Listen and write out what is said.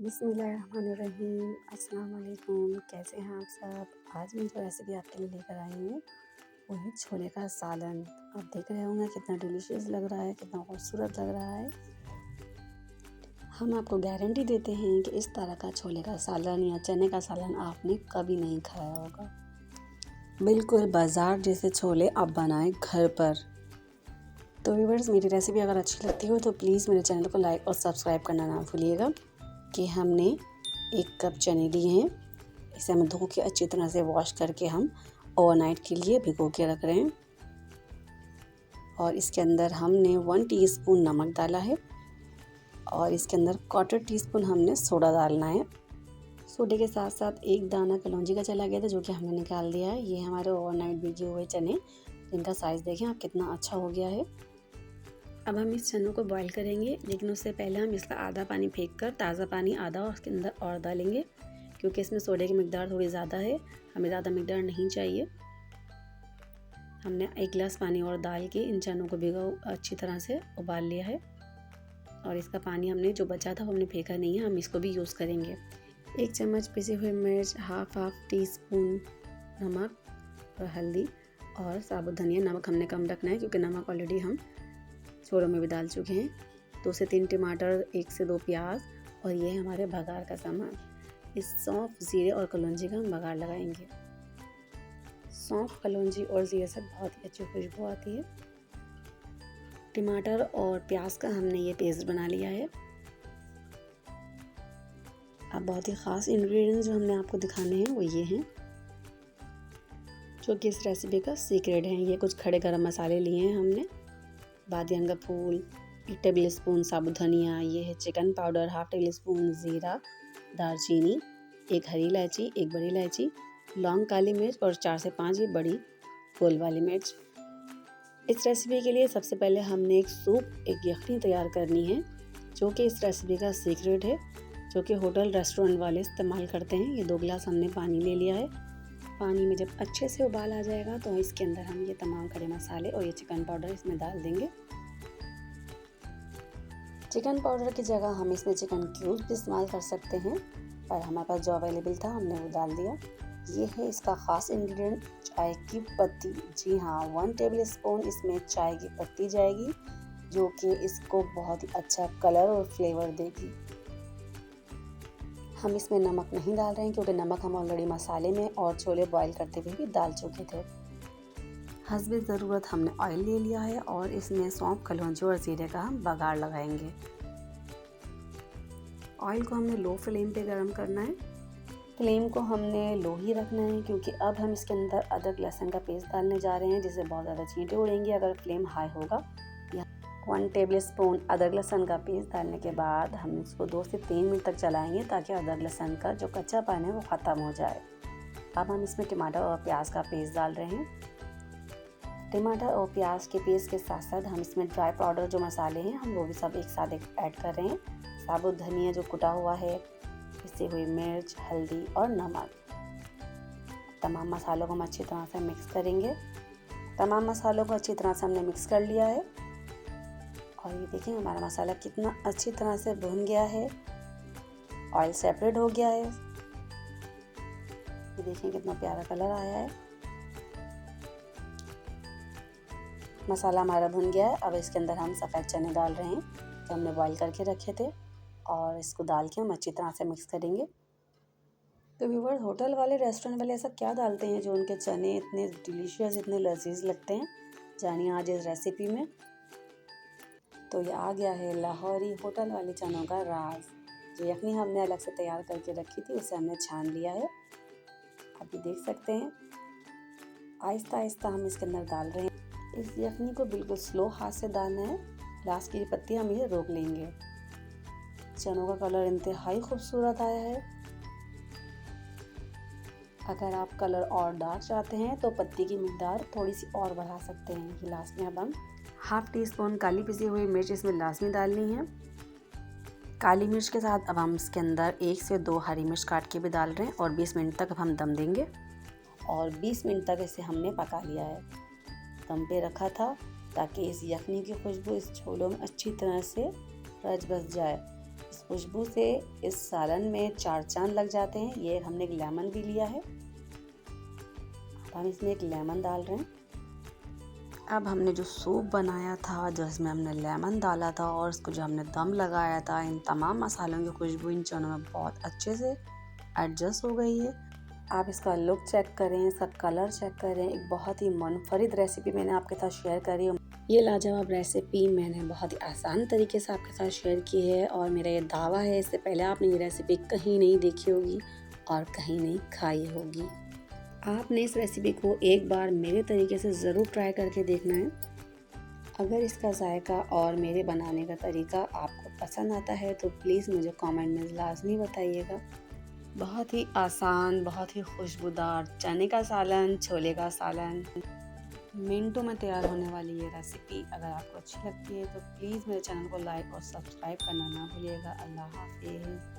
बिस्मिल्लाहिर्रहमानिर्रहीम। अस्सलाम वालेकुम। कैसे हैं आप सब? आज मैं जो रेसिपी आपके लिए लेकर आई हूँ वो है छोले का सालन। आप देख रहे होंगे कितना डिलीशियस लग रहा है, कितना खूबसूरत लग रहा है। हम आपको गारंटी देते हैं कि इस तरह का छोले का सालन या चने का सालन आपने कभी नहीं खाया होगा। बिल्कुल बाज़ार जैसे छोले आप बनाएं घर पर। तो व्यूअर्स, मेरी रेसिपी अगर अच्छी लगती हो तो प्लीज़ मेरे चैनल को लाइक और सब्सक्राइब करना ना भूलिएगा। कि हमने 1 कप चने लिए हैं। इसे हमें धो के अच्छी तरह से वॉश करके हम ओवरनाइट के लिए भिगो के रख रहे हैं। और इसके अंदर हमने 1 टीस्पून नमक डाला है और इसके अंदर 1/4 टीस्पून हमने सोडा डालना है। सोडे के साथ साथ 1 दाना कलौंजी का चला गया था जो कि हमने निकाल दिया है। ये हमारे ओवरनाइट भिगे हुए चने, जिनका साइज़ देखें आप कितना अच्छा हो गया है। अब हम इस चनों को बॉईल करेंगे, लेकिन उससे पहले हम इसका आधा पानी फेंक कर ताज़ा पानी आधा और उसके अंदर और डालेंगे, क्योंकि इसमें सोडे की मिकदार थोड़ी ज़्यादा है, हमें ज़्यादा मिकदार नहीं चाहिए। हमने 1 गिलास पानी और डाल के इन चनों को अच्छी तरह से उबाल लिया है। और इसका पानी हमने जो बचा था वो हमने फेंका नहीं है, हम इसको भी यूज़ करेंगे। 1 चम्मच पिसे हुए मिर्च, हाफ टीस्पून नमक और हल्दी और साबुत धनिया। नमक हमने कम रखना है क्योंकि नमक ऑलरेडी हम छोलों में भी डाल चुके हैं। 2 से 3 टमाटर, 1 से 2 प्याज और ये है हमारे बघार का सामान। इस सौंफ, ज़ीरे और कलौंजी का हम बघार लगाएंगे। सौंफ, कलौंजी और ज़ीरे से बहुत ही अच्छी खुशबू आती है। टमाटर और प्याज का हमने ये पेस्ट बना लिया है। अब बहुत ही ख़ास इंग्रेडिएंट्स जो हमने आपको दिखाने हैं वो ये हैं, जो कि इस रेसिपी का सीक्रेट है। ये कुछ खड़े गरम मसाले लिए हैं हमने। बादियान का फूल, 1 टेबल स्पून साबुत धनिया, ये है chicken powder, half table spoon ज़ीरा, दालचीनी, 1 हरी इलायची, 1 बड़ी इलायची, लौंग, काली मिर्च और 4 से 5 ये बड़ी गोल वाली मिर्च। इस रेसिपी के लिए सबसे पहले हमने एक यखनी तैयार करनी है, जो कि इस रेसिपी का सीक्रेट है, जो कि होटल रेस्टोरेंट वाले इस्तेमाल करते हैं। ये 2 गिलास हमने पानी ले लिया है। पानी में जब अच्छे से उबाल आ जाएगा तो इसके अंदर हम ये तमाम खड़े मसाले और ये चिकन पाउडर इसमें डाल देंगे। चिकन पाउडर की जगह हम इसमें चिकन क्यूब्स भी इस्तेमाल कर सकते हैं, पर हमारे पास जो अवेलेबल था हमने वो डाल दिया। ये है इसका ख़ास इंग्रेडिएंट, चाय की पत्ती। जी हाँ, 1 टेबल स्पून इसमें चाय की पत्ती जाएगी, जो कि इसको बहुत ही अच्छा कलर और फ्लेवर देगी। हम इसमें नमक नहीं डाल रहे हैं क्योंकि नमक हम ऑलरेडी मसाले में और छोले बॉईल करते हुए भी डाल चुके थे। हस्बे ज़रूरत हमने ऑयल ले लिया है और इसमें सौंफ, कलौंजी और ज़ीरे का हम बघार लगाएंगे। ऑयल को हमने लो फ्लेम पे गरम करना है। फ्लेम को हमने लो ही रखना है क्योंकि अब हम इसके अंदर अदरक लहसुन का पेस्ट डालने जा रहे हैं, जिससे बहुत ज़्यादा चींटे उड़ेंगी अगर फ्लेम हाई होगा। 1 टेबल स्पून अदरक लहसुन का पेस्ट डालने के बाद हम इसको 2 से 3 मिनट तक चलाएंगे ताकि अदरक लहसुन का जो कच्चापन है वो ख़त्म हो जाए। अब हम इसमें टमाटर और प्याज का पेस्ट डाल रहे हैं। टमाटर और प्याज के पेस्ट के साथ साथ हम इसमें ड्राई पाउडर जो मसाले हैं हम वो भी सब एक साथ ऐड कर रहे हैं। साबुत धनिया जो कुटा हुआ है, पिसी हुई मिर्च, हल्दी और नमक। तमाम मसालों को हम अच्छी तरह से मिक्स करेंगे। तमाम मसालों को अच्छी तरह से हमने मिक्स कर लिया है और ये देखिए हमारा मसाला कितना अच्छी तरह से भुन गया है, ऑयल सेपरेट हो गया है। ये देखिए कितना प्यारा कलर आया है। मसाला हमारा भुन गया है। अब इसके अंदर हम सफ़ेद चने डाल रहे हैं जो हमने बॉईल करके रखे थे और इसको डाल के हम अच्छी तरह से मिक्स करेंगे। तो व्यूअर्स, होटल वाले, रेस्टोरेंट वाले ऐसा क्या डालते हैं जो उनके चने इतने डिलीशियस, इतने लजीज लगते हैं? जानिए आज इस रेसिपी में। तो ये आ गया है लाहौरी होटल वाले चनों का राज। जो यखनी हमने अलग से तैयार करके रखी थी उसे हमने छान लिया है। अभी देख सकते हैं आहिस्ता आहिस्ता हम इसके अंदर डाल रहे हैं। इस यखनी को बिल्कुल स्लो हाथ से डालना है। लास्ट की पत्ती हम ये रोक लेंगे। चनों का कलर इंतहाई खूबसूरत आया है। अगर आप कलर और डार्क चाहते हैं तो पत्ती की मिकदार थोड़ी सी और बढ़ा सकते हैं। ये लास्ट में अब हम हाफ टीस्पून काली पिसी हुई मिर्च इसमें लाजमी डालनी है। काली मिर्च के साथ अब हम इसके अंदर 1 से 2 हरी मिर्च काट के भी डाल रहे हैं और 20 मिनट तक अब हम दम देंगे। और 20 मिनट तक इसे हमने पका लिया है। दम पे रखा था ताकि इस यखनी की खुशबू इस छोलों में अच्छी तरह से रच बस जाए। इस खुशबू से इस सालन में 4 चांद लग जाते हैं। ये हमने एक लेमन भी लिया है। अब हम इसमें एक लेमन डाल रहे हैं। अब हमने जो सूप बनाया था, जिसमें हमने लेमन डाला था और उसको जो हमने दम लगाया था, इन तमाम मसालों की खुशबू इन चनों में बहुत अच्छे से एडजस्ट हो गई है। आप इसका लुक चेक करें, इसका कलर चेक करें। एक बहुत ही मुनफरिद रेसिपी मैंने आपके साथ शेयर करी। ये लाजवाब रेसिपी मैंने बहुत ही आसान तरीके से आपके साथ शेयर की है और मेरा ये दावा है, इससे पहले आपने ये रेसिपी कहीं नहीं देखी होगी और कहीं नहीं खाई होगी। आपने इस रेसिपी को एक बार मेरे तरीके से ज़रूर ट्राई करके देखना है। अगर इसका जायका और मेरे बनाने का तरीका आपको पसंद आता है तो प्लीज़ मुझे कमेंट में लाजमी बताइएगा। बहुत ही आसान, बहुत ही खुशबूदार चने का सालन, छोले का सालन, मिनटों में तैयार होने वाली ये रेसिपी अगर आपको अच्छी लगती है तो प्लीज़ मेरे चैनल को लाइक और सब्सक्राइब करना ना भूलिएगा। अल्लाह हाफिज़।